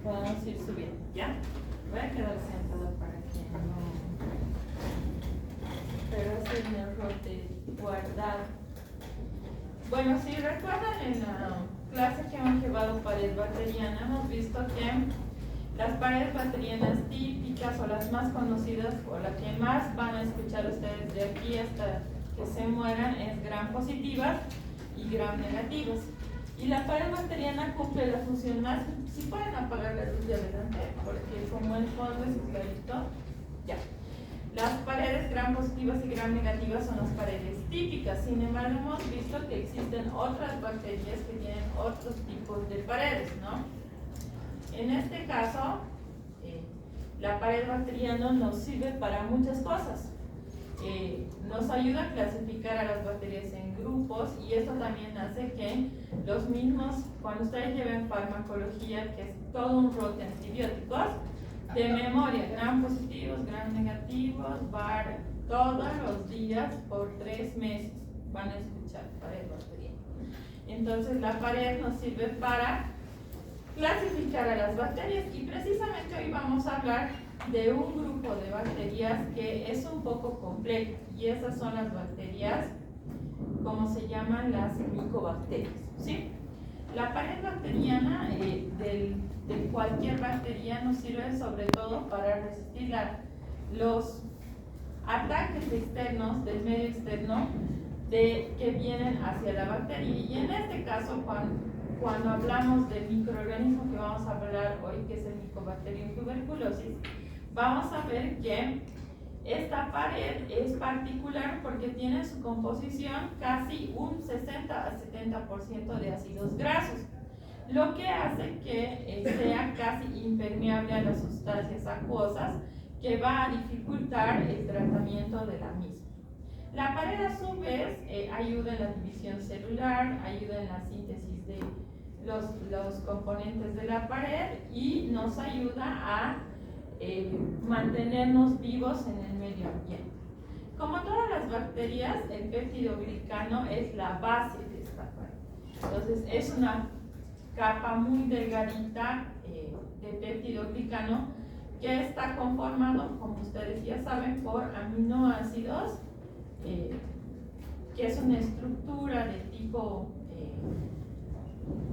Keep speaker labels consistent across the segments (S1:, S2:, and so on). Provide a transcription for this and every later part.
S1: podemos ir subiendo, ¿ya? Voy a quedar sentada para que no... Pero es el error de guardar. Bueno, si recuerdan en la clase que hemos llevado pared bacteriana, hemos visto que las paredes bacterianas típicas o las más conocidas o las que más van a escuchar ustedes de aquí hasta que se mueran es gram positivas y gram negativas. Y la pared bacteriana cumple la función más. Si pueden apagar la luz de adelante, porque como el fondo es clarito, ya. Las paredes gram positivas y gram negativas son las paredes típicas. Sin embargo, hemos visto que existen otras bacterias que tienen otros tipos de paredes, ¿no? En este caso, la pared bacteriana nos sirve para muchas cosas. Nos ayuda a clasificar a las bacterias en grupos y eso también hace que los mismos, cuando ustedes lleven farmacología, que es todo un rol de antibióticos, de memoria, gram positivos, gram negativos, VAR, todos los días por 3 meses van a escuchar pared bacteriana. Entonces la pared nos sirve para clasificar a las bacterias y precisamente hoy vamos a hablar de un grupo de bacterias que es un poco complejo y esas son las bacterias, como se llaman, las micobacterias, ¿sí? La pared bacteriana de cualquier bacteria nos sirve sobre todo para resistir los ataques externos del medio externo que vienen hacia la bacteria. Y en este caso, cuando hablamos del microorganismo que vamos a hablar hoy, que es el Mycobacterium tuberculosis, vamos a ver que esta pared es particular porque tiene en su composición casi un 60 a 70% de ácidos grasos, lo que hace que sea casi impermeable a las sustancias acuosas, que va a dificultar el tratamiento de la misma. La pared a su vez ayuda en la división celular, ayuda en la síntesis de los componentes de la pared y nos ayuda a mantenernos vivos en el medio ambiente. Como todas las bacterias, el peptidoglicano es la base de esta pared. Entonces es una capa muy delgadita de peptidoglicano que está conformado, como ustedes ya saben, por aminoácidos, que es una estructura de tipo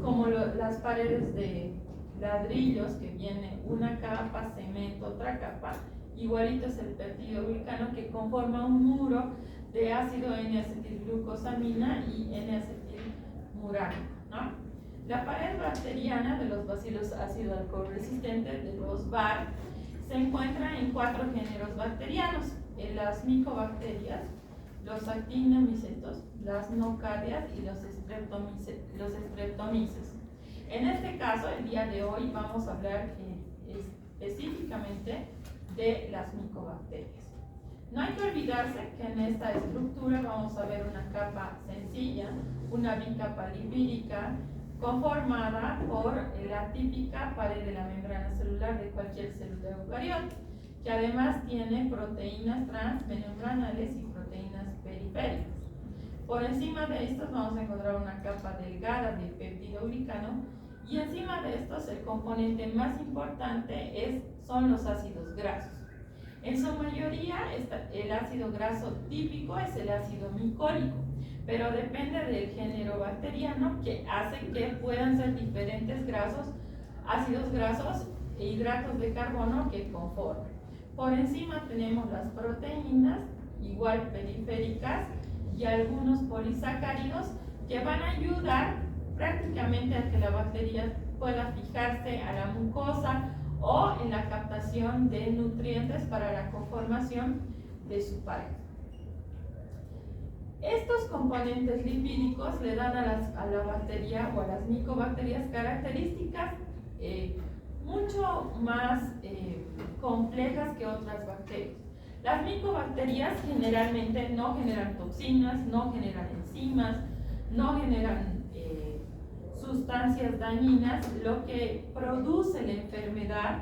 S1: como las paredes de ladrillos, que viene una capa, cemento, otra capa, igualito es el peptidoglicano, que conforma un muro de ácido N-acetilglucosamina y N-acetilmuránico, ¿no? La pared bacteriana de los bacilos ácido alcohol resistentes, de los VAR, se encuentra en 4 géneros bacterianos: en las micobacterias, los actinomicetos, las nocardias y los streptomyces. En este caso, el día de hoy vamos a hablar específicamente de las micobacterias. No hay que olvidarse que en esta estructura vamos a ver una capa sencilla, una bicapa lipídica, conformada por la típica pared de la membrana celular de cualquier célula eucariota, que además tiene proteínas transmembranales y proteínas periféricas. Por encima de estos vamos a encontrar una capa delgada de peptidoglicano y encima de estos el componente más importante son los ácidos grasos. En su mayoría el ácido graso típico es el ácido micólico, pero depende del género bacteriano, que hace que puedan ser diferentes ácidos grasos e hidratos de carbono que conforman. Por encima tenemos las proteínas, igual periféricas, y algunos polisacáridos que van a ayudar prácticamente a que la bacteria pueda fijarse a la mucosa o en la captación de nutrientes para la conformación de su pared. Estos componentes lipídicos le dan a la bacteria o a las micobacterias características mucho más complejas que otras bacterias. Las micobacterias generalmente no generan toxinas, no generan enzimas, no generan sustancias dañinas. Lo que produce la enfermedad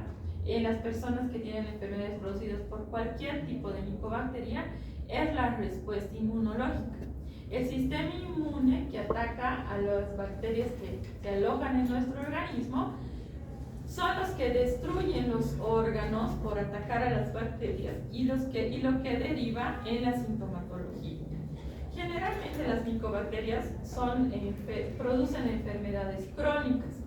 S1: en las personas que tienen enfermedades producidas por cualquier tipo de micobacteria es la respuesta inmunológica. El sistema inmune que ataca a las bacterias que se alojan en nuestro organismo son los que destruyen los órganos por atacar a las bacterias y lo que deriva en la sintomatología. Generalmente las micobacterias producen enfermedades crónicas,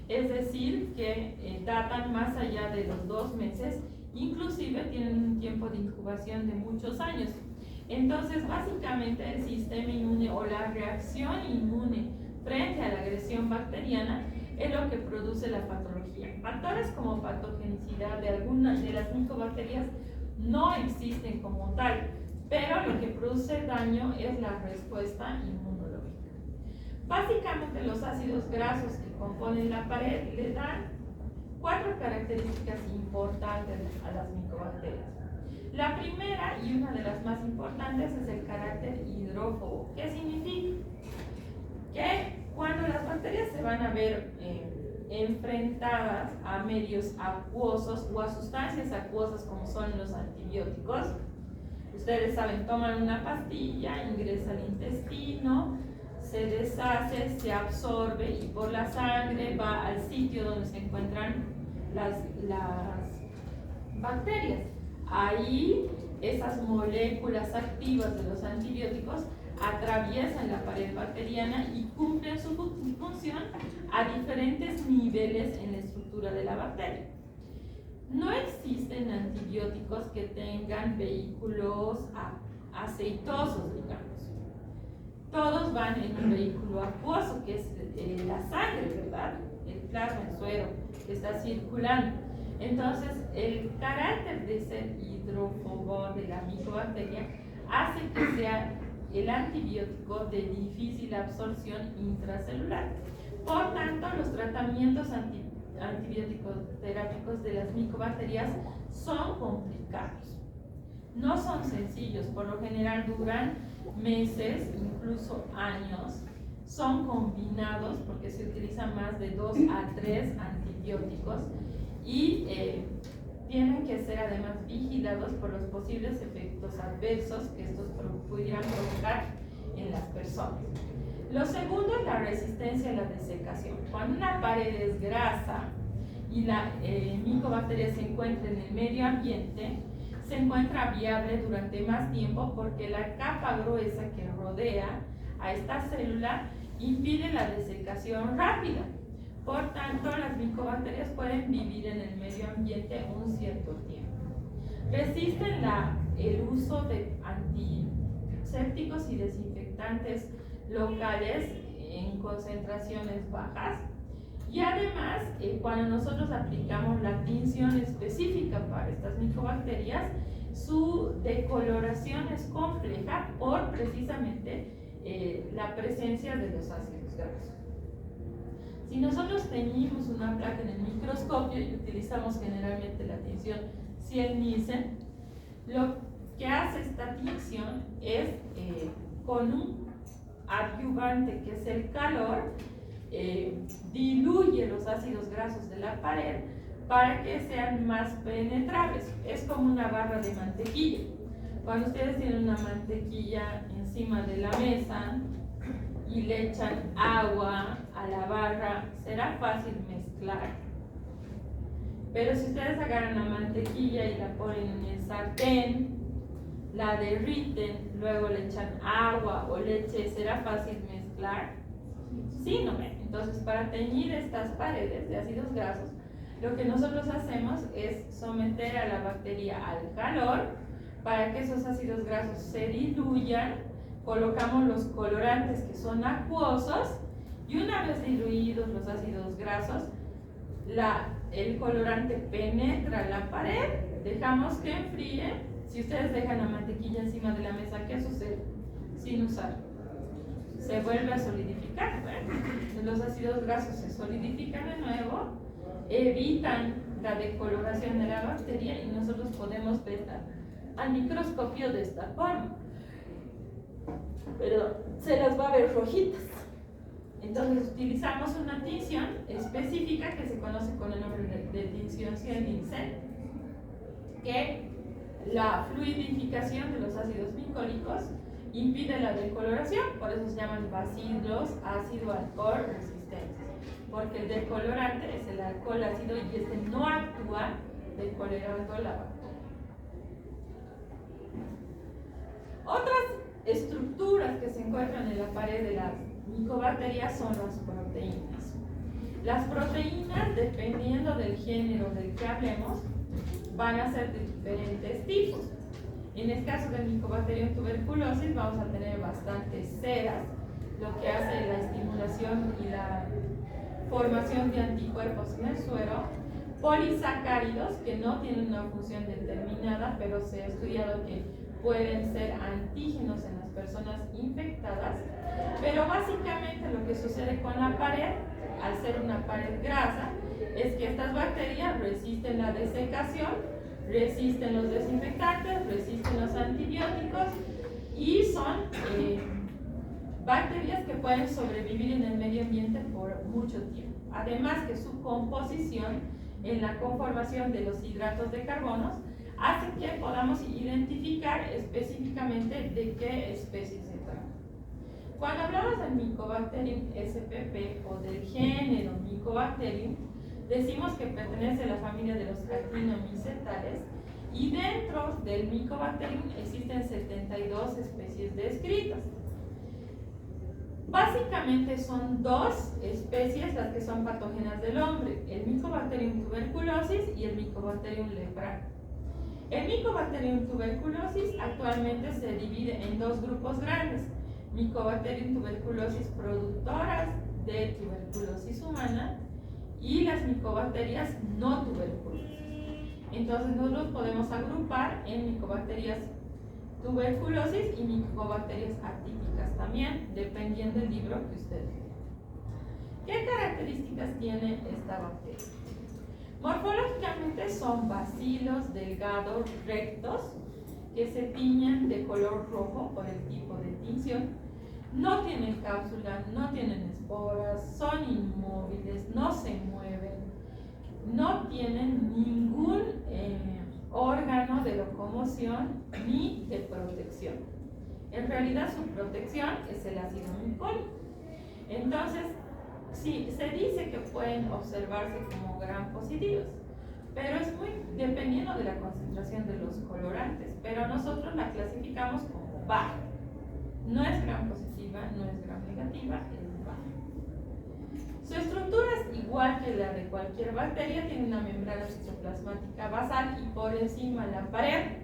S1: es decir, que datan más allá de los 2 meses, inclusive tienen un tiempo de incubación de muchos años. Entonces, básicamente el sistema inmune o la reacción inmune frente a la agresión bacteriana es lo que produce la patología. Factores como patogenicidad de algunas de las micobacterias no existen como tal, pero lo que produce daño es la respuesta inmunológica. Básicamente los ácidos grasos que componen la pared le dan 4 características importantes a las micobacterias. La primera y una de las más importantes es el carácter hidrófobo. ¿Qué significa? Que cuando las bacterias se van a ver enfrentadas a medios acuosos o a sustancias acuosas como son los antibióticos, ustedes saben, toman una pastilla, ingresa al intestino, se deshace, se absorbe y por la sangre va al sitio donde se encuentran las bacterias. Ahí esas moléculas activas de los antibióticos atraviesan la pared bacteriana y cumplen su función a diferentes niveles en la estructura de la bacteria. No existen antibióticos que tengan vehículos aceitosos, digamos. Todos van en un vehículo acuoso, que es la sangre, ¿verdad? El plasma, el suero, que está circulando. Entonces, el carácter de ser hidrófobo de la micobacteria hace que sea el antibiótico de difícil absorción intracelular. Por tanto, los tratamientos antibióticos terápicos de las micobacterias son complicados. No son sencillos, por lo general duran meses, incluso años. Son combinados porque se utilizan más de 2 a 3 antibióticos y tienen que ser además vigilados por los posibles efectos adversos que estos pudieran provocar en las personas. Lo segundo es la resistencia a la desecación. Cuando una pared es grasa y la micobacteria se encuentra en el medio ambiente, se encuentra viable durante más tiempo porque la capa gruesa que rodea a esta célula impide la desecación rápida. Por tanto, las micobacterias pueden vivir en el medio ambiente un cierto tiempo. Resisten el uso de antisépticos y desinfectantes locales en concentraciones bajas. Y además, cuando nosotros aplicamos la tinción específica para estas micobacterias, su decoloración es compleja por precisamente la presencia de los ácidos grasos. Si nosotros teñimos una placa en el microscopio y utilizamos generalmente la tinción Ciel-Nielsen, lo que hace esta tinción es con un adyuvante que es el calor, diluye los ácidos grasos de la pared para que sean más penetrables. Es como una barra de mantequilla. Cuando ustedes tienen una mantequilla encima de la mesa y le echan agua a la barra, será fácil mezclar. Pero si ustedes agarran la mantequilla y la ponen en el sartén, la derriten, luego le echan agua o leche, ¿será fácil mezclar? Sí, no. Entonces, para teñir estas paredes de ácidos grasos, lo que nosotros hacemos es someter a la bacteria al calor para que esos ácidos grasos se diluyan. Colocamos los colorantes que son acuosos y una vez diluidos los ácidos grasos, el colorante penetra la pared, dejamos que enfríe. Si ustedes dejan la mantequilla encima de la mesa, ¿qué sucede? Sin usar, se vuelve a solidificar, ¿verdad? Los ácidos grasos se solidifican de nuevo, evitan la decoloración de la bacteria y nosotros podemos verla al microscopio de esta forma. Pero se las va a ver rojitas. Entonces utilizamos una tinción específica que se conoce con el nombre de tinción Ciel-Nielsen, que la fluidificación de los ácidos micólicos impide la decoloración, por eso se llaman bacillos ácido-alcohol resistentes. porque el decolorante es el alcohol ácido y este no actúa decolorando la bacteria. Otras estructuras que se encuentran en la pared de las micobacterias son las proteínas. Las proteínas, dependiendo del género del que hablemos, van a ser de diferentes tipos. En el caso del Mycobacterium tuberculosis vamos a tener bastantes ceras, lo que hace la estimulación y la formación de anticuerpos en el suero, polisacáridos que no tienen una función determinada, pero se ha estudiado que pueden ser antígenos en las personas infectadas, pero básicamente lo que sucede con la pared, al ser una pared grasa, es que estas bacterias resisten la desecación, resisten los desinfectantes, resisten los antibióticos y son bacterias que pueden sobrevivir en el medio ambiente por mucho tiempo. Además que su composición en la conformación de los hidratos de carbono hace que podamos identificar específicamente de qué especie se trata. Cuando hablamos del Mycobacterium spp o del género Mycobacterium, decimos que pertenece a la familia de los actinomycetales y dentro del Mycobacterium existen 72 especies descritas. Básicamente son dos especies las que son patógenas del hombre, el Mycobacterium tuberculosis y el Mycobacterium leprae. El Mycobacterium tuberculosis actualmente se divide en dos grupos grandes, Mycobacterium tuberculosis productoras de tuberculosis humana y las micobacterias no tuberculosas. Entonces nosotros podemos agrupar en micobacterias tuberculosis y micobacterias atípicas también, dependiendo del libro que ustedes lean. ¿Qué características tiene esta bacteria? Morfológicamente son bacilos delgados, rectos, que se tiñen de color rojo por el tipo de tinción. No tienen cápsula, no tienen esporas, son inmóviles, no se mueven, no tienen ningún órgano de locomoción ni de protección. En realidad su protección es el ácido micólico. Entonces, sí, se dice que pueden observarse como gram positivos, pero es muy dependiendo de la concentración de los colorantes, pero nosotros la clasificamos como baja. No es gram positiva, no es gram negativa, es baja. Su estructura es igual que la de cualquier bacteria, tiene una membrana citoplasmática basal y por encima la pared.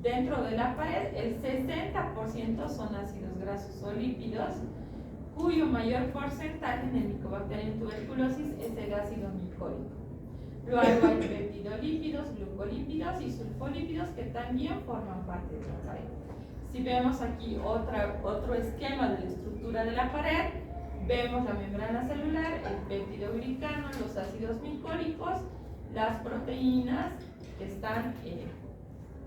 S1: Dentro de la pared, el 60% son ácidos grasos o lípidos, cuyo mayor porcentaje en el Mycobacterium tuberculosis es el ácido micólico. Luego hay peptidolípidos, glucolípidos y sulfolípidos que también forman parte de la pared. Si vemos aquí otro esquema de la estructura de la pared, vemos la membrana celular, el peptidoglicano, los ácidos micólicos, las proteínas que están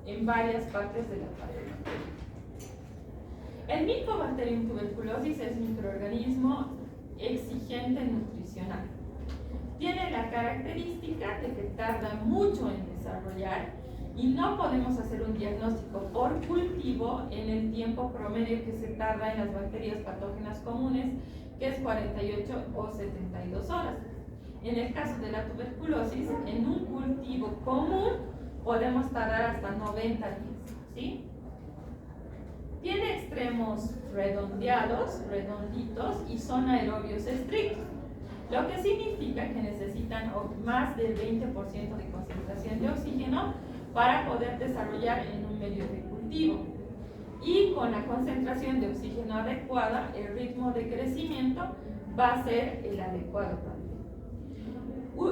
S1: en varias partes de la pared. El Mycobacterium tuberculosis es un microorganismo exigente nutricional. Tiene la característica de que tarda mucho en desarrollar y no podemos hacer un diagnóstico por cultivo en el tiempo promedio que se tarda en las bacterias patógenas comunes, que es 48 o 72 horas. En el caso de la tuberculosis, en un cultivo común podemos tardar hasta 90 días, ¿sí? Tiene extremos redondeados, redonditos y son aerobios estrictos, lo que significa que necesitan más del 20% de concentración de oxígeno para poder desarrollar en un medio de cultivo. Y con la concentración de oxígeno adecuada, el ritmo de crecimiento va a ser el adecuado también.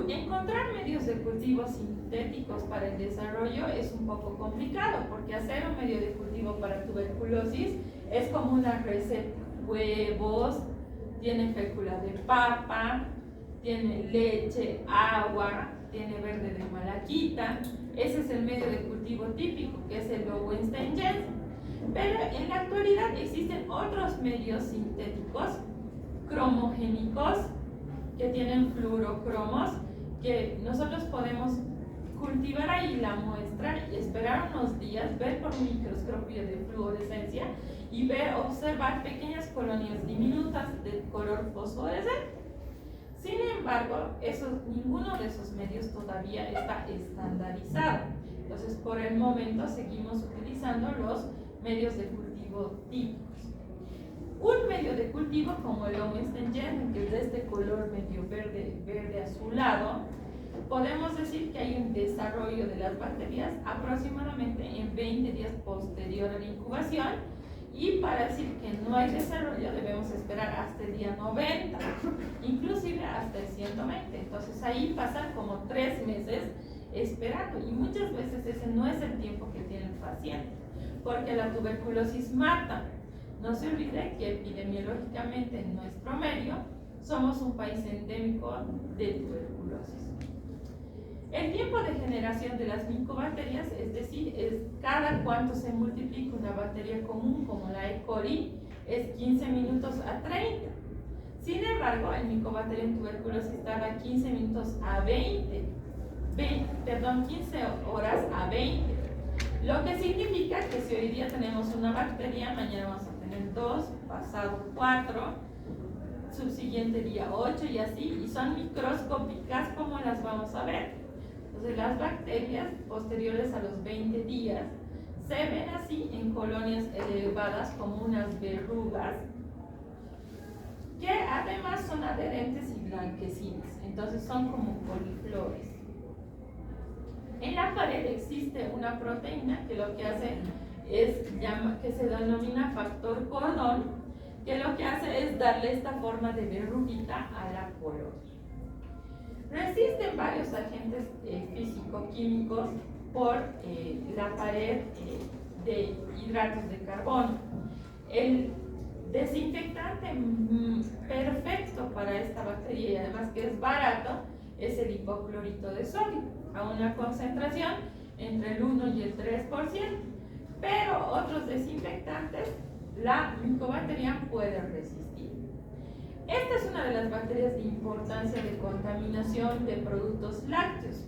S1: Encontrar medios de cultivo sintéticos para el desarrollo es un poco complicado, porque hacer un medio de cultivo para tuberculosis es como una receta: huevos, tiene fécula de papa, tiene leche, agua, tiene verde de malaquita. Ese es el medio de cultivo típico, que es el Lowenstein-Jensen. Pero en la actualidad existen otros medios sintéticos cromogénicos que tienen fluorocromos, que nosotros podemos cultivar ahí la muestra y esperar unos días, ver por un microscopio de fluorescencia y observar pequeñas colonias diminutas de color fosforescente. Sin embargo, ninguno de esos medios todavía está estandarizado. Entonces, por el momento seguimos utilizando los medios de cultivo típicos. Un medio de cultivo como el Lowenstein-Jessen, que es de este color medio verde azulado, podemos decir que hay un desarrollo de las bacterias aproximadamente en 20 días posterior a la incubación, y para decir que no hay desarrollo debemos esperar hasta el día 90, inclusive hasta el 120. Entonces ahí pasan como 3 meses esperando, y muchas veces ese no es el tiempo que tiene el paciente, porque la tuberculosis mata. No se olvide que epidemiológicamente en nuestro medio somos un país endémico de tuberculosis. El tiempo de generación de las micobacterias, es decir, es cada cuánto se multiplica una bacteria común como la E. coli, es 15 minutos a 30. Sin embargo, el micobacteria en tuberculosis tarda 15 minutos a 15 horas a 20. Lo que significa que si hoy día tenemos una bacteria, mañana vamos a tener 2, pasado 4, subsiguiente día 8 y así, y son microscópicas como las vamos a ver. Entonces las bacterias posteriores a los 20 días se ven así en colonias elevadas como unas verrugas, que además son adherentes y blanquecinas, entonces son como coliflores. En la pared existe una proteína que lo que hace que se denomina factor cordón, que lo que hace es darle esta forma de verruguita a la colonia. Resisten varios agentes físico-químicos por la pared de hidratos de carbono. El desinfectante perfecto para esta bacteria, y además que es barato, es el hipoclorito de sodio, a una concentración entre el 1 y el 3%. Pero otros desinfectantes la micobacteria puede resistir. Esta es una de las bacterias de importancia de contaminación de productos lácteos.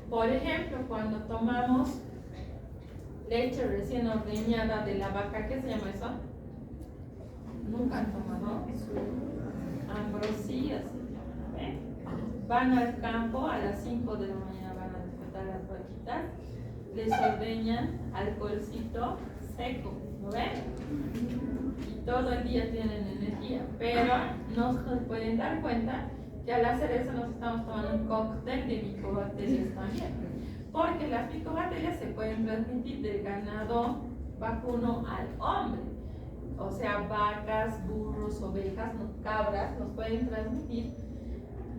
S1: Por ejemplo, cuando tomamos leche recién ordeñada de la vaca, ¿qué se llama eso? ¿Nunca han tomado? Ambrosía se llama, ¿ven? Van al campo a las 5 de la mañana, van a despertar las vaquitas, les ordeñan alcoholcito seco, ¿no ven? Y todo el día tienen energía, pero no se pueden dar cuenta que al hacer eso nos estamos tomando un cóctel de micobacterias también, porque las micobacterias se pueden transmitir del ganado vacuno al hombre, o sea, vacas, burros, ovejas, cabras nos pueden transmitir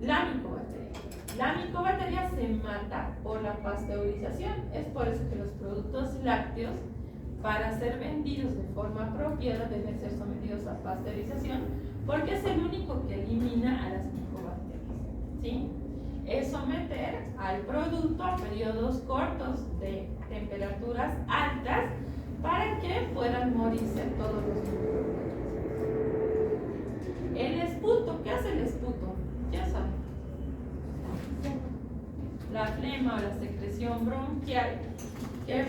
S1: la micobacteria. La micobacteria se mata por la pasteurización, es por eso que los productos lácteos, para ser vendidos de forma apropiada, deben ser sometidos a pasteurización, porque es el único que elimina a las micobacterias, ¿sí? Es someter al producto a periodos cortos de temperaturas altas para que puedan morirse todos los microorganismos. El esputo, ¿qué hace el esputo? Ya saben. La flema o la secreción bronquial que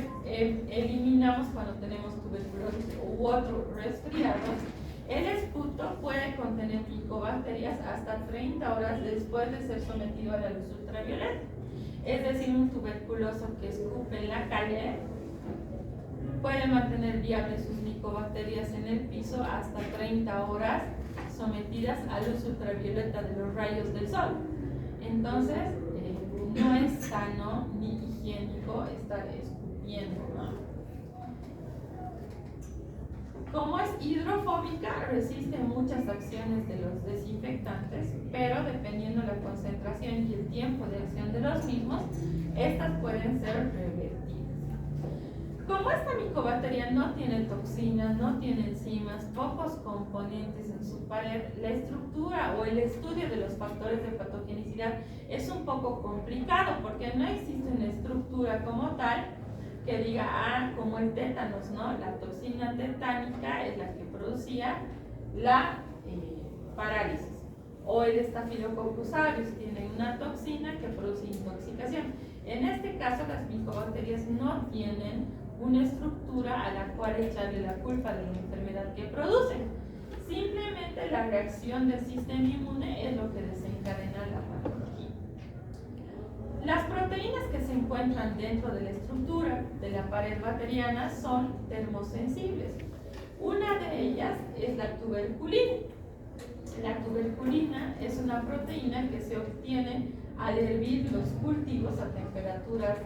S1: eliminamos cuando tenemos tuberculosis u otros resfriados. El esputo puede contener micobacterias hasta 30 horas después de ser sometido a la luz ultravioleta. Es decir, un tuberculoso que escupe en la calle puede mantener viables sus micobacterias en el piso hasta 30 horas sometidas a luz ultravioleta de los rayos del sol. Entonces, no es sano ni higiénico estar escupiendo, ¿no? Como es hidrofóbica, resiste muchas acciones de los desinfectantes, pero dependiendo la concentración y el tiempo de acción de los mismos, estas pueden ser revertidas. Como esta micobacteria no tiene toxinas, no tiene enzimas, pocos componentes en su pared, la estructura o el estudio de los factores de patogenicidad es un poco complicado porque no existe una estructura como tal que diga, como el tétanos, ¿no? La toxina tetánica es la que producía la parálisis. O el Staphylococcus aureus tiene una toxina que produce intoxicación. En este caso, las micobacterias no tienen una estructura a la cual echarle la culpa de la enfermedad que producen. Simplemente la reacción del sistema inmune es lo que desencadena la patología. Las proteínas que se encuentran dentro de la estructura de la pared bacteriana son termosensibles. Una de ellas es la tuberculina. La tuberculina es una proteína que se obtiene al hervir los cultivos a temperaturas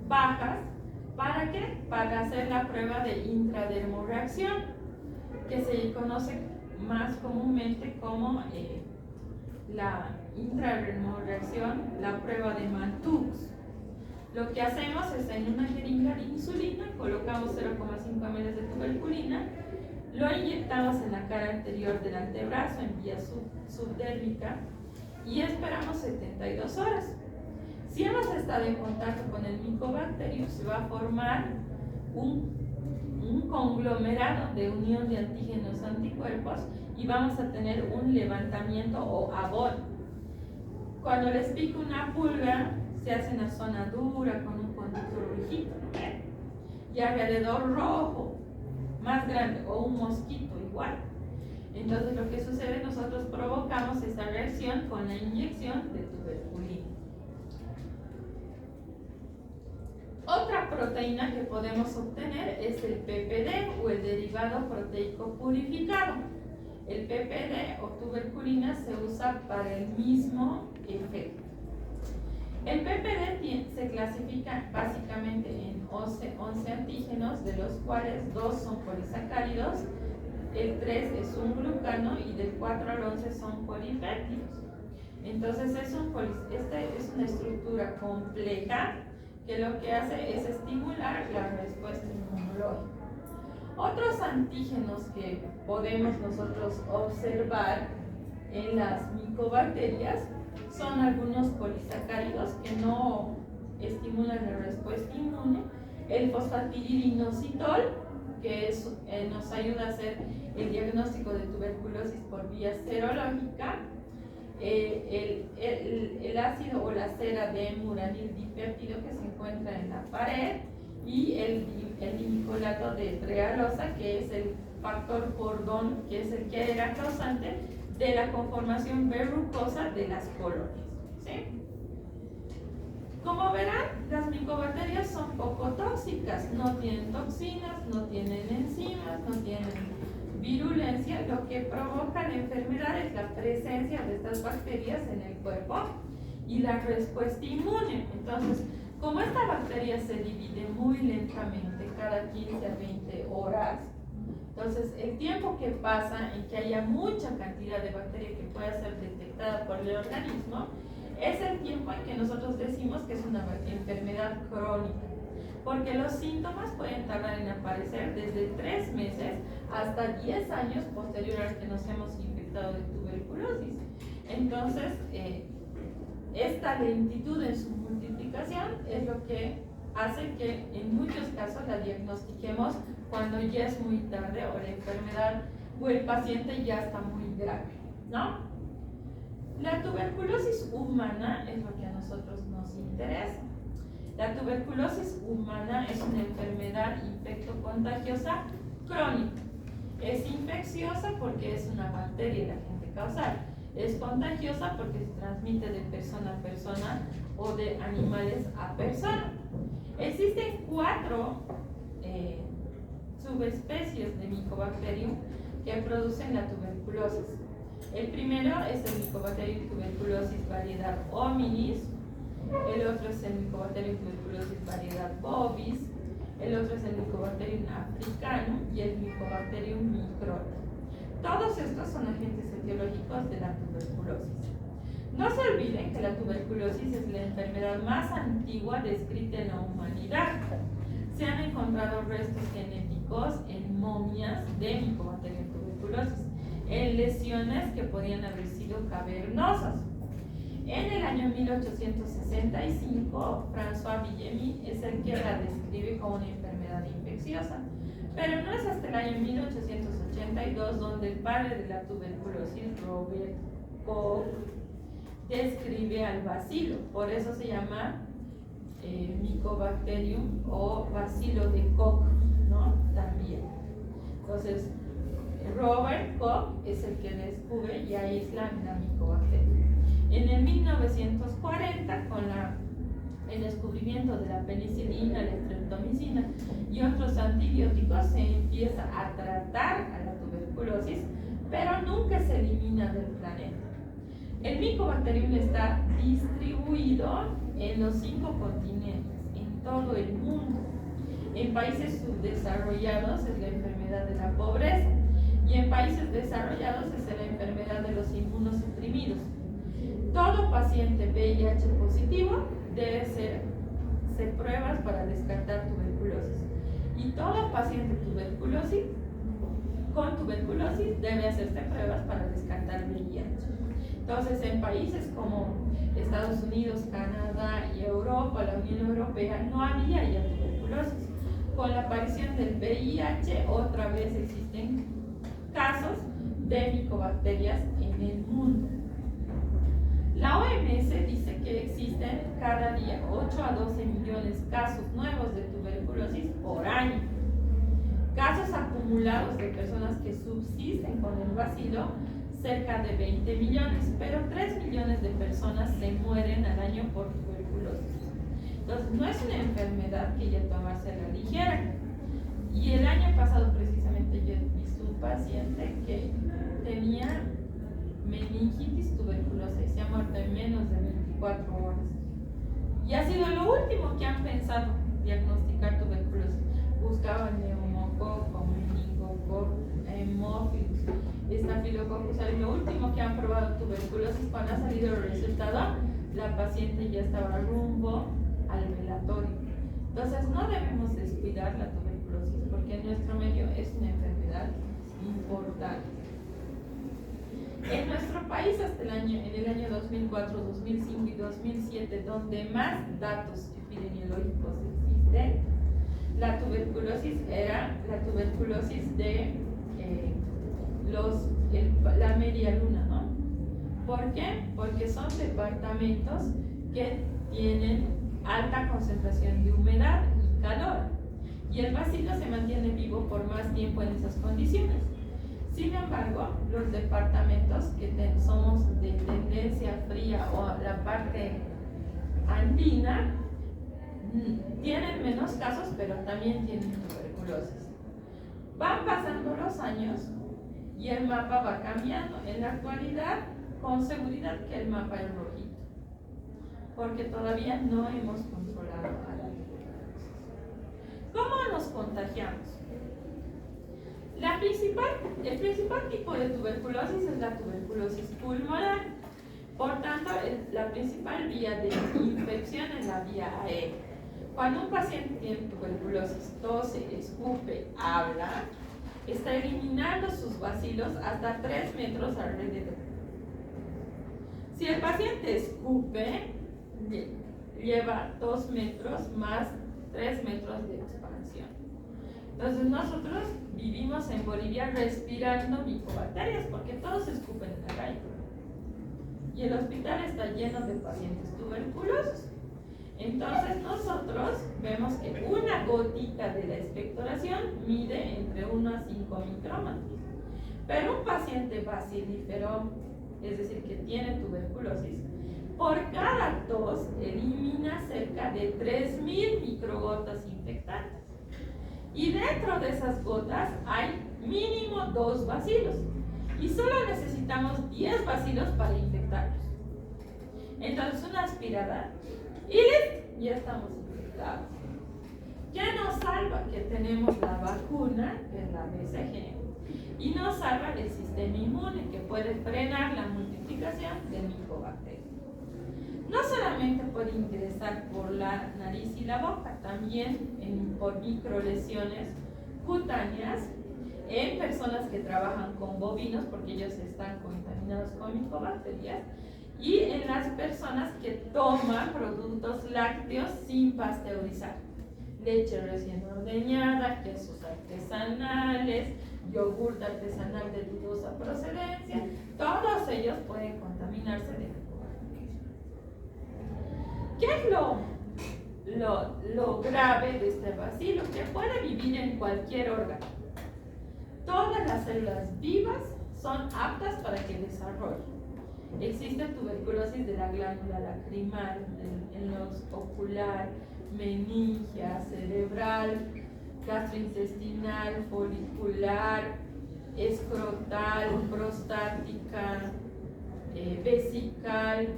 S1: bajas. ¿Para qué? Para hacer la prueba de intradermoreacción, que se conoce más comúnmente como la intradermoreacción, la prueba de Mantoux. Lo que hacemos es en una jeringa de insulina, colocamos 0,5 ml de tuberculina, lo inyectamos en la cara anterior del antebrazo en vía subdérmica y esperamos 72 horas. Si hemos estado en contacto con el Mycobacterium, se va a formar un conglomerado de unión de antígenos anticuerpos y vamos a tener un levantamiento o abono. Cuando les pica una pulga, se hace una zona dura con un conducto rojito, ¿no? Y alrededor rojo, más grande, o un mosquito igual. Entonces lo que sucede, nosotros provocamos esa reacción con la inyección de tuberculina. Otra proteína que podemos obtener es el PPD o el derivado proteico purificado. El PPD o tuberculina se usa para el mismo efecto. El PPD se clasifica básicamente en 11 antígenos, de los cuales 2 son polisacáridos, el 3 es un glucano y del 4 al 11 son polipéptidos. Entonces esta es una estructura compleja que lo que hace es estimular la respuesta inmunológica. Otros antígenos que podemos nosotros observar en las micobacterias son algunos polisacáridos que no estimulan la respuesta inmune, el fosfatidilinositol, que nos ayuda a hacer el diagnóstico de tuberculosis por vía serológica, el ácido o la cera de muranil dipéptido que se encuentra en la pared y el dimicolato de trealosa, que es el factor cordón, que es el que era causante de la conformación verrucosa de las colonias, ¿sí? Como verán, las micobacterias son poco tóxicas, no tienen toxinas, no tienen enzimas, no tienen virulencia. Lo que provoca la enfermedad es la presencia de estas bacterias en el cuerpo y la respuesta inmune. Entonces, como esta bacteria se divide muy lentamente, cada 15 a 20 horas, entonces el tiempo que pasa en que haya mucha cantidad de bacteria que pueda ser detectada por el organismo es el tiempo en que nosotros decimos que es una enfermedad crónica, porque los síntomas pueden tardar en aparecer desde 3 meses hasta 10 años posterior a que nos hemos infectado de tuberculosis. Entonces, esta lentitud en su multiplicación es lo que hace que en muchos casos la diagnostiquemos cuando ya es muy tarde o la enfermedad o el paciente ya está muy grave, ¿no? La tuberculosis humana es lo que a nosotros nos interesa. La tuberculosis humana es una enfermedad infectocontagiosa crónica. Es infecciosa porque es una bacteria la agente causal. Es contagiosa porque se transmite de persona a persona o de animales a persona. Existen 4 subespecies de Mycobacterium que producen la tuberculosis. El primero es el Mycobacterium tuberculosis variedad hominis, el otro es el Mycobacterium tuberculosis variedad bovis, el otro es el Mycobacterium africanum y el Mycobacterium microta. Todos estos son agentes etiológicos de la tuberculosis. No se olviden que la tuberculosis es la enfermedad más antigua descrita en la humanidad. Se han encontrado restos genéticos en momias de Mycobacterium tuberculosis, en lesiones que podían haber sido cavernosas. En el año 1865, François Villemy es el que la describe como una enfermedad infecciosa, pero no es hasta el año 1882 donde el padre de la tuberculosis, Robert Koch, describe al bacilo. Por eso se llama Mycobacterium o bacilo de Koch, ¿no? También. Entonces, Robert Koch es el que descubre y aísla la micobacteria. En el 1940, con el descubrimiento de la penicilina, la streptomicina y otros antibióticos, se empieza a tratar a la tuberculosis, pero nunca se elimina del planeta. El Mycobacterium está distribuido en los 5 continentes, en todo el mundo. En países subdesarrollados es la enfermedad de la pobreza y en países desarrollados es la enfermedad de los inmunosuprimidos. Todo paciente VIH positivo debe hacer pruebas para descartar tuberculosis y todo paciente con tuberculosis debe hacerse pruebas para descartar VIH. Entonces, en países como Estados Unidos, Canadá y Europa, la Unión Europea, no había ya tuberculosis. Con la aparición del VIH, otra vez existen casos de micobacterias en el mundo. La OMS dice que existen cada día 8 a 12 millones de casos nuevos de tuberculosis por año. Casos acumulados de personas que subsisten con el bacilo, cerca de 20 millones, pero 3 millones de personas se mueren al año por tuberculosis. Entonces, no es una enfermedad que ya tomarse a la ligera. Y el año pasado, precisamente, yo vi un paciente que tenía meningitis tuberculosa y se ha muerto en menos de 24 horas. Y ha sido lo último que han pensado diagnosticar tuberculosis. Buscaban neumococo, meningococo, hemófilos, estafilococcus. Lo último que han probado tuberculosis, cuando ha salido el resultado, la paciente ya estaba rumbo al velatorio. Entonces, no debemos descuidar la tuberculosis porque en nuestro medio es una enfermedad importante. En nuestro país, en el año 2004, 2005 y 2007, donde más datos epidemiológicos existen, la tuberculosis era la tuberculosis de la media luna, ¿no? ¿Por qué? Porque son departamentos que tienen alta concentración de humedad y calor, y el bacilo se mantiene vivo por más tiempo en esas condiciones. Sin embargo, los departamentos que somos de tendencia fría o la parte andina tienen menos casos, pero también tienen tuberculosis. Van pasando los años y el mapa va cambiando. En la actualidad, con seguridad que el mapa es rojito, porque todavía no hemos controlado a la tuberculosis. ¿Cómo nos contagiamos? El principal tipo de tuberculosis es la tuberculosis pulmonar. Por tanto, la principal vía de infección es la vía aérea. Cuando un paciente tiene tuberculosis, tose, escupe, habla, está eliminando sus bacilos hasta 3 metros alrededor. Si el paciente escupe, lleva 2 metros más 3 metros de expansión. Entonces nosotros vivimos en Bolivia respirando micobacterias porque todos escupen en la calle. Y el hospital está lleno de pacientes tuberculosos. Entonces nosotros vemos que una gotita de la expectoración mide entre 1 a 5 micrómetros. Pero un paciente bacilífero, es decir, que tiene tuberculosis, por cada tos elimina cerca de 3.000 microgotas infectantes. Y dentro de esas gotas hay mínimo 2 bacilos. Y solo necesitamos 10 bacilos para infectarlos. Entonces, una aspirada y listo, ya estamos infectados. ¿Qué nos salva? Que tenemos la vacuna, que es la BCG, y nos salva el sistema inmune, que puede frenar la multiplicación del micobacterio. No solamente puede ingresar por la nariz y la boca, también por microlesiones cutáneas en personas que trabajan con bovinos, porque ellos están contaminados con micobacterias, y en las personas que toman productos lácteos sin pasteurizar, leche recién ordeñada, quesos artesanales, yogur artesanal de dudosa procedencia, todos ellos pueden contaminarse de micobacterias. ¿Qué es lo grave de este bacilo? Que puede vivir en cualquier órgano. Todas las células vivas son aptas para que desarrollen. Existe tuberculosis de la glándula lacrimal, en los ocular, meningia, cerebral, gastrointestinal, folicular, escrotal, prostática, vesical,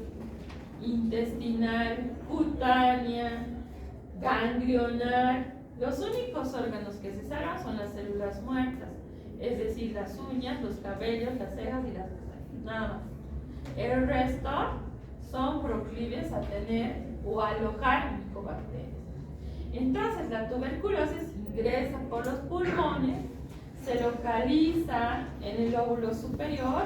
S1: intestinal, cutánea, ganglionar. Los únicos órganos que se salvan son las células muertas, es decir, las uñas, los cabellos, las cejas y las pestañas, nada más. El resto son proclives a tener o a alojar micobacterias. Entonces, la tuberculosis ingresa por los pulmones, se localiza en el lóbulo superior,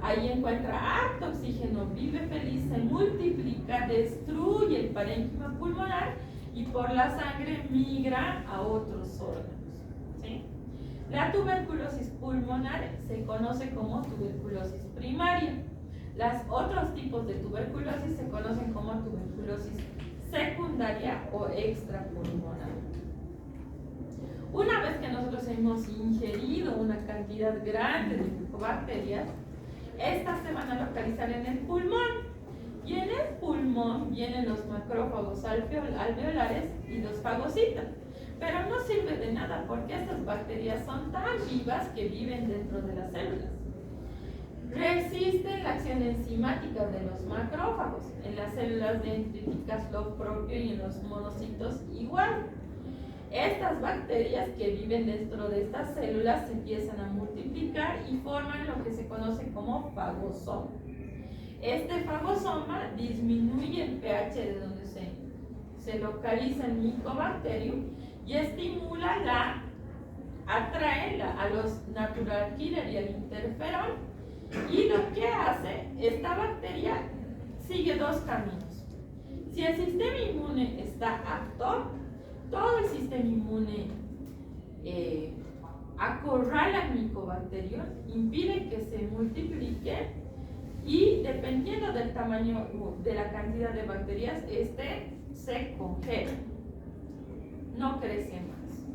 S1: ahí encuentra harto oxígeno, vive feliz, se multiplica, destruye el parénquima pulmonar y por la sangre migra a otros órganos, ¿sí? La tuberculosis pulmonar se conoce como tuberculosis primaria. Los otros tipos de tuberculosis se conocen como tuberculosis secundaria o extrapulmonar. Una vez que nosotros hemos ingerido una cantidad grande de micobacterias, estas se van a localizar en el pulmón. Y en el pulmón vienen los macrófagos alveolares y los fagocitos. Pero no sirve de nada porque estas bacterias son tan vivas que viven dentro de las células. Resisten la acción enzimática de los macrófagos. En las células dendríticas lo propio y en los monocitos igual. Estas bacterias que viven dentro de estas células se empiezan a multiplicar y forman lo que se conoce como fagosoma. Este fagosoma disminuye el pH de donde se localiza el micobacterium y estimula atrae a los natural killer y al interferón. Y lo que hace esta bacteria sigue dos caminos. Si el sistema inmune está apto, todo el sistema inmune acorrala al micobacterium, impide que se multiplique y dependiendo del tamaño de la cantidad de bacterias, se congela, no crece más.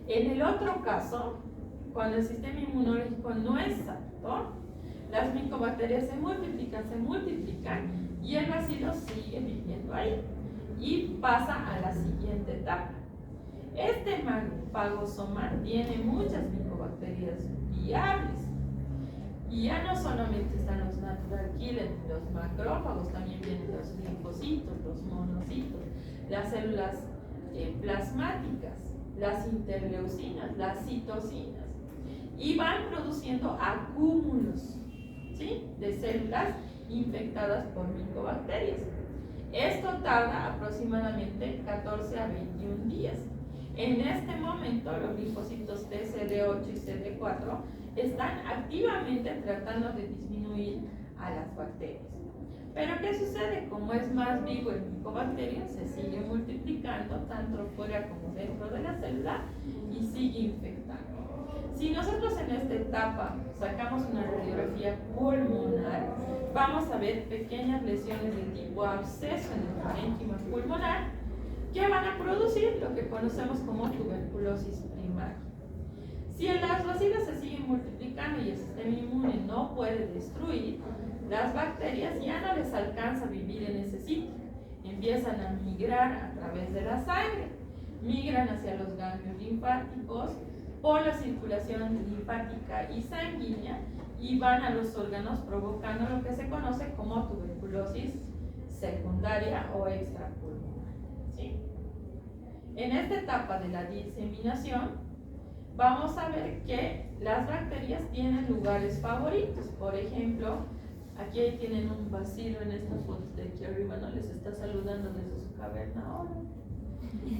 S1: En el otro caso, cuando el sistema inmunológico no es apto, las micobacterias se multiplican y el bacilo sigue viviendo ahí y pasa a la siguiente etapa. Este fagosoma tiene muchas micobacterias viables y ya no solamente están los natural killers, los macrófagos, también vienen los linfocitos, los monocitos, las células plasmáticas, las interleucinas, las citocinas, y van produciendo acúmulos, ¿sí?, de células infectadas por micobacterias. Esto tarda aproximadamente 14 a 21 días. En este momento, los linfocitos T, CD8 y CD4 están activamente tratando de disminuir a las bacterias. Pero ¿qué sucede? Como es más vivo el micobacterio, se sigue multiplicando tanto fuera como dentro de la célula y sigue infectando. Si nosotros en esta etapa sacamos una radiografía pulmonar, vamos a ver pequeñas lesiones de tipo absceso en el parénquima pulmonar que van a producir lo que conocemos como tuberculosis primaria. Si las bacilas se siguen multiplicando y el sistema inmune no puede destruir, las bacterias ya no les alcanza a vivir en ese sitio. Empiezan a migrar a través de la sangre, migran hacia los ganglios linfáticos por la circulación linfática y sanguínea y van a los órganos provocando lo que se conoce como tuberculosis secundaria o extrapulmonar, ¿sí? En esta etapa de la diseminación vamos a ver que las bacterias tienen lugares favoritos. Por ejemplo, aquí tienen un bacilo en esta foto de aquí arriba, ¿no? Les está saludando desde su caverna ahora.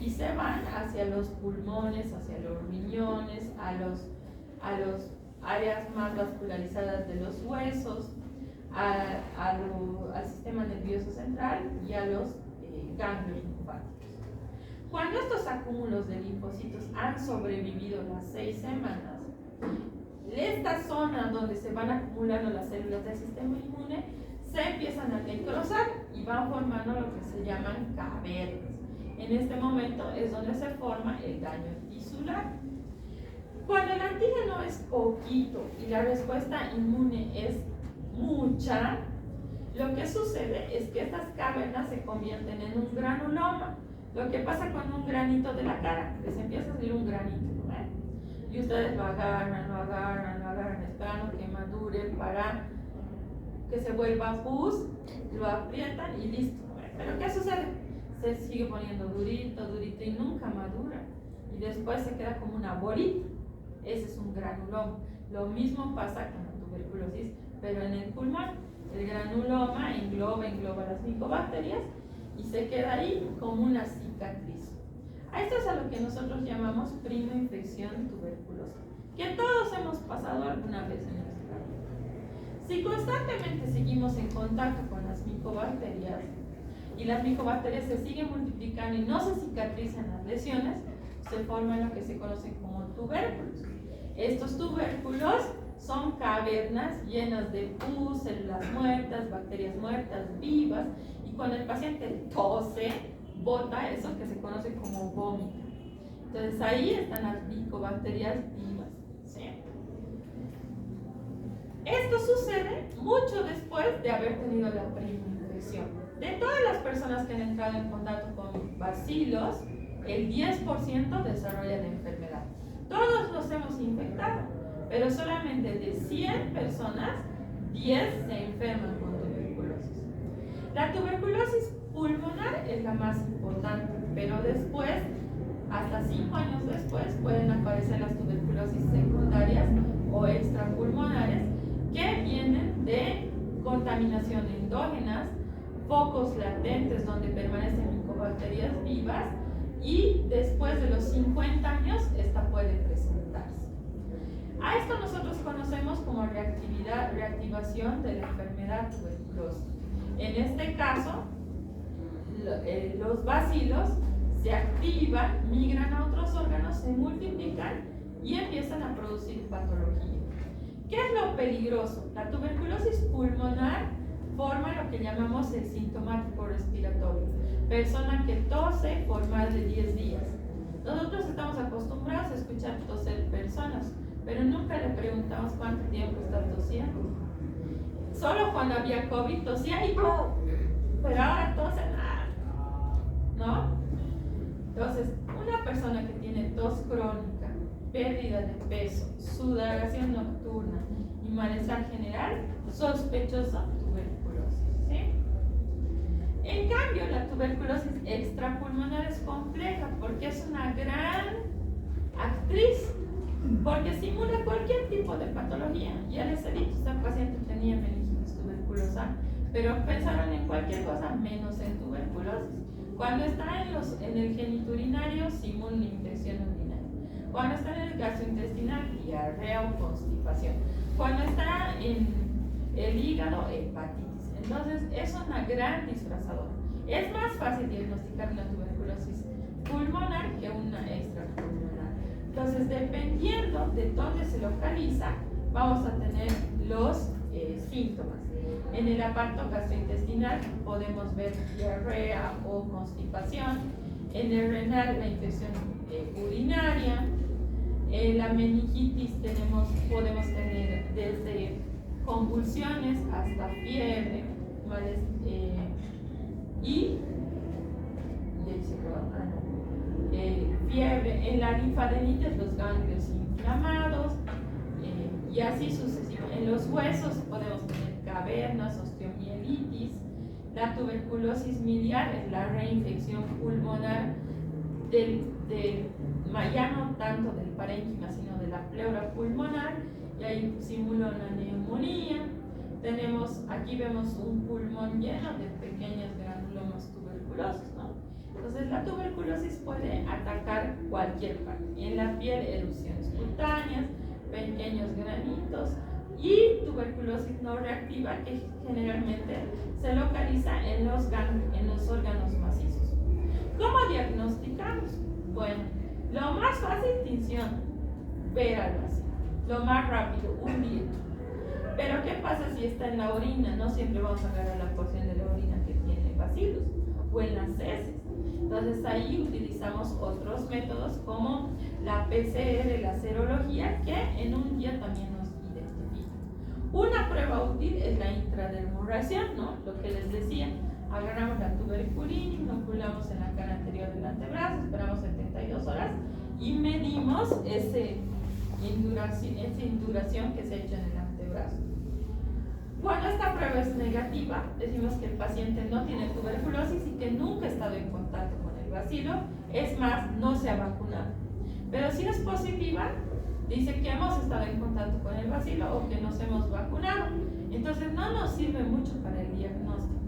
S1: Y se van hacia los pulmones, hacia los riñones, a los áreas más vascularizadas de los huesos, al sistema nervioso central y a los ganglios linfáticos. Cuando estos acúmulos de linfocitos han sobrevivido las 6 semanas, esta zona donde se van acumulando las células del sistema inmune se empiezan a necrosar y van formando lo que se llaman cavernas. En este momento es donde se forma el daño tisular. Cuando el antígeno es poquito y la respuesta inmune es mucha, lo que sucede es que estas cavernas se convierten en un granuloma. Lo que pasa con un granito de la cara, les empieza a salir un granito, y ustedes lo agarran, esperando que madure para que se vuelva pus, lo aprietan y listo. Pero ¿qué sucede? Se sigue poniendo durito y nunca madura. Y después se queda como una bolita. Ese es un granuloma. Lo mismo pasa con la tuberculosis, pero en el pulmón. El granuloma engloba las micobacterias y se queda ahí como una cicatriz. A esto es a lo que nosotros llamamos prima infección tuberculosa, que todos hemos pasado alguna vez en nuestra vida. Si constantemente seguimos en contacto con las micobacterias y las micobacterias se siguen multiplicando y no se cicatrizan las lesiones, se forman lo que se conoce como tubérculos. Estos tubérculos son cavernas llenas de pus, células muertas, bacterias muertas, vivas, y cuando el paciente tose, bota eso que se conoce como vómito. Entonces ahí están las micobacterias vivas, ¿sí? Esto sucede mucho después de haber tenido la primera infección. De todas las personas que han entrado en contacto con bacilos, el 10% desarrolla la enfermedad. Todos los hemos infectado, pero solamente de 100 personas, 10 se enferman con tuberculosis. La tuberculosis pulmonar es la más importante, pero después, hasta 5 años después, pueden aparecer las tuberculosis secundarias o extrapulmonares que vienen de contaminación endógenas, focos latentes donde permanecen micobacterias vivas, y después de los 50 años esta puede presentarse. A esto nosotros conocemos como reactivación de la enfermedad tuberculosa. En este caso, los bacilos se activan, migran a otros órganos, se multiplican y empiezan a producir patología. ¿Qué es lo peligroso? La tuberculosis pulmonar forma lo que llamamos el sintomático respiratorio. Persona que tose por más de 10 días. Nosotros estamos acostumbrados a escuchar toser personas, pero nunca le preguntamos cuánto tiempo está tosiendo. Solo cuando había COVID tosía y ¡pum! Pero ahora tose nada, ¿no? Entonces, una persona que tiene tos crónica, pérdida de peso, sudoración nocturna y malestar general, sospechoso tuberculosis, ¿sí? En cambio, la tuberculosis extrapulmonar es compleja porque es una gran actriz, porque simula cualquier tipo de patología. Ya les he dicho, esta paciente tenía meningitis tuberculosa, pero pensaron en cualquier cosa menos en tuberculosis. Cuando está en el genitourinario, simula una infección urinaria. Cuando está en el gastrointestinal, diarrea o constipación. Cuando está en el hígado, hepatitis. Entonces, es una gran disfrazadora. Es más fácil diagnosticar una tuberculosis pulmonar que una extrapulmonar. Entonces, dependiendo de dónde se localiza, vamos a tener los síntomas. En el aparato gastrointestinal podemos ver diarrea o constipación. En el renal, la infección urinaria. En la meningitis podemos tener desde convulsiones hasta fiebre, fiebre. En la linfadenitis, los ganglios inflamados, y así sucesivamente. En los huesos podemos tener cavernas, osteomielitis. La tuberculosis miliar es la reinfección pulmonar ya no tanto del parénquima, sino de la pleura pulmonar, y ahí simula una neumonía. Aquí vemos un pulmón lleno de pequeñas granulomas tuberculosos, ¿no? Entonces la tuberculosis puede atacar cualquier parte. En la piel, erupciones cutáneas, pequeños granitos, y tuberculosis no reactiva, que generalmente se localiza en los órganos macizos. ¿Cómo diagnosticamos? Bueno, lo más fácil, tinción, ver al vacío. Lo más rápido, un día. Pero ¿qué pasa si está en la orina? No siempre vamos a agarrar la porción de la orina que tiene bacilos, o en las heces. Entonces Entonces ahí utilizamos otros métodos como la PCR, la serología, que en un día también nos identifica. Una prueba útil es la intradermorración, ¿no? Lo que les decía, agarramos la tuberculina, inoculamos en la cara anterior del antebrazo, esperamos 72 horas y medimos esa induración que se ha hecho en el antebrazo. Cuando esta prueba es negativa, decimos que el paciente no tiene tuberculosis y que nunca ha estado en contacto con el bacilo, es más, no se ha vacunado. Pero si es positiva, dice que hemos estado en contacto con el bacilo o que nos hemos vacunado. Entonces no nos sirve mucho para el diagnóstico.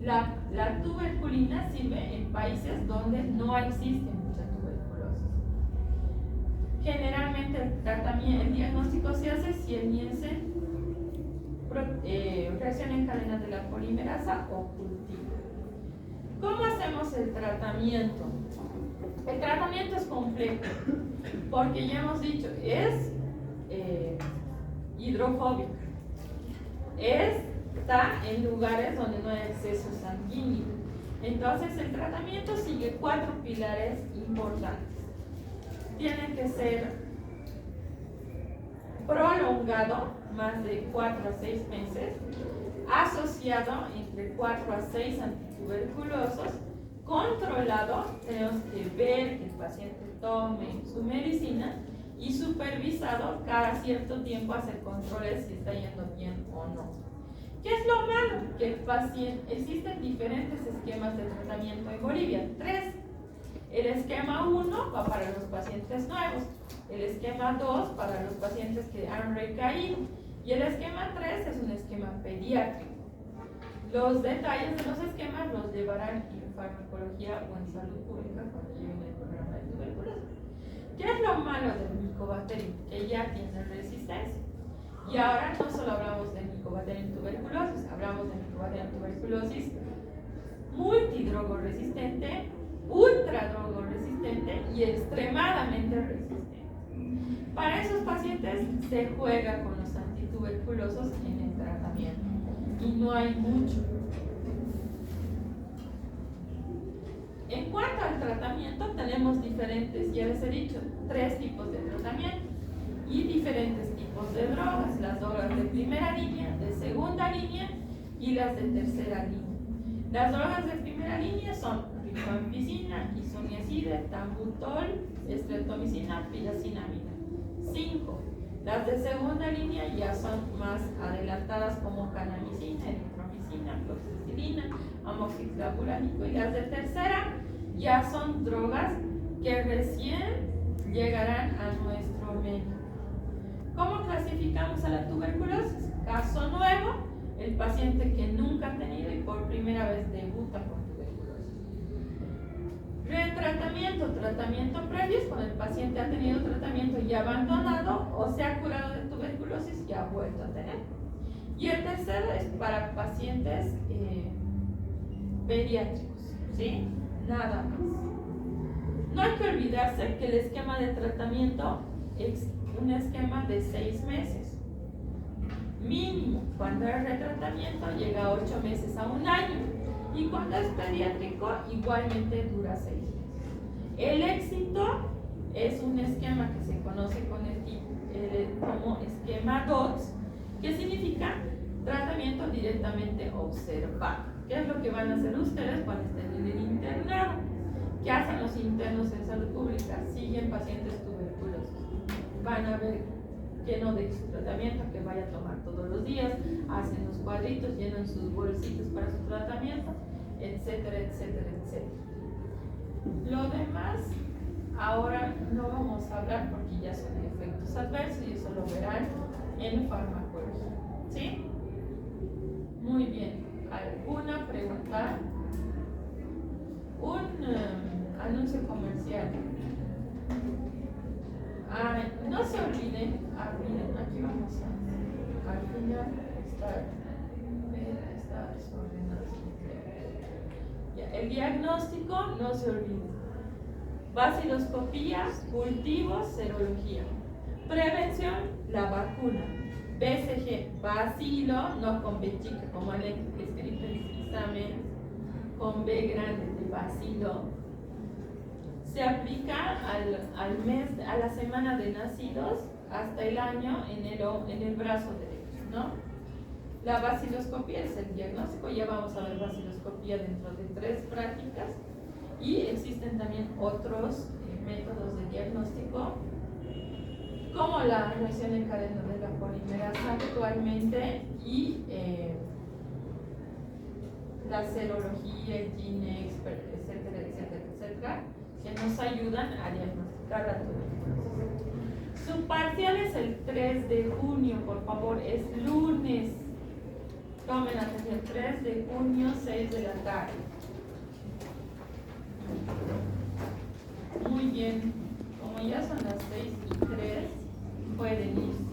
S1: La tuberculina sirve en países donde no existe mucha tuberculosis. Generalmente el diagnóstico se hace si el Nielsen reacción en cadena de la polimerasa o cultivo. ¿Cómo hacemos el tratamiento? El tratamiento es complejo porque ya hemos dicho, es hidrofóbica, está en lugares donde no hay exceso sanguíneo. Entonces el tratamiento sigue 4 pilares importantes. Tiene que ser prolongado, más de 4 a 6 meses, asociado entre 4 a 6 antituberculosos, controlado, tenemos que ver que el paciente tome su medicina y supervisado cada cierto tiempo hacer controles si está yendo bien o no. ¿Qué es lo malo? Que el paciente, existen diferentes esquemas de tratamiento en Bolivia, 3. El esquema 1 va para los pacientes nuevos, el esquema 2 para los pacientes que han recaído y el esquema 3 es un esquema pediátrico. Los detalles de los esquemas los llevarán en farmacología o en salud pública cuando lleven el programa de tuberculosis. ¿Qué es lo malo del Mycobacterium? Que ya tiene resistencia. Y ahora no solo hablamos de Mycobacterium tuberculosis, hablamos de Mycobacterium tuberculosis multidrogoresistente, ultradrogoresistente y extremadamente resistente. Para esos pacientes se juega con los antituberculosos en el tratamiento y no hay mucho. En cuanto al tratamiento, tenemos diferentes, ya les he dicho, 3 tipos de tratamiento y diferentes tipos de drogas: las drogas de primera línea, de segunda línea y las de tercera línea. Las drogas de primera línea son rifampicina, isoniazida, tambutol, streptomicina, piracinamida. 5. Las de segunda línea ya son más adelantadas como kanamicina, eritromicina, fluoxetilina, amoxiclavulánico, y las de tercera ya son drogas que recién llegarán a nuestro medio. ¿Cómo clasificamos a la tuberculosis? Caso nuevo, el paciente que nunca ha tenido y por primera vez debuta con tuberculosis. Tratamiento previo es cuando el paciente ha tenido tratamiento y abandonado o se ha curado de tuberculosis y ha vuelto a tener. Y el tercero es para pacientes pediátricos, ¿sí? Nada más. No hay que olvidarse que el esquema de tratamiento es un esquema de 6 meses. Mínimo, cuando es retratamiento llega a 8 meses a 1 año. Y cuando es pediátrico, igualmente dura 6 meses. El éxito es un esquema que se conoce como esquema DOTS, que significa tratamiento directamente observado. ¿Qué es lo que van a hacer ustedes cuando estén en el internado? ¿Qué hacen los internos en salud pública? Siguen pacientes tuberculosos. Van a ver lleno de su tratamiento que vaya a tomar todos los días, hacen los cuadritos, llenan sus bolsitos para su tratamiento, etcétera, etcétera, etcétera. Lo demás, ahora no vamos a hablar porque ya son efectos adversos y eso lo verán en farmacología. ¿Sí? Muy bien. ¿Alguna pregunta? Un anuncio comercial. No se olviden, aquí vamos al final está desordenado. El diagnóstico, no se olviden: vaciloscopía, cultivos, serología. Prevención, la vacuna. BCG, bacilo, no con bechica, como han escrito en el examen. con B grande de bacilo, se aplica al mes, a la semana de nacidos hasta el año en el brazo derecho, ¿no? La baciloscopía es el diagnóstico, ya vamos a ver baciloscopía dentro de 3 prácticas, y existen también otros métodos de diagnóstico, como la reacción en cadena de la polimerasa actualmente y la serología, el GeneX, etcétera, etcétera, etcétera, que nos ayudan a diagnosticar la tuberculosis. Su parcial es el 3 de junio, por favor, es lunes. Tomen atención, 3 de junio, 6 de la tarde. Muy bien, como ya son las 6:03, pueden irse.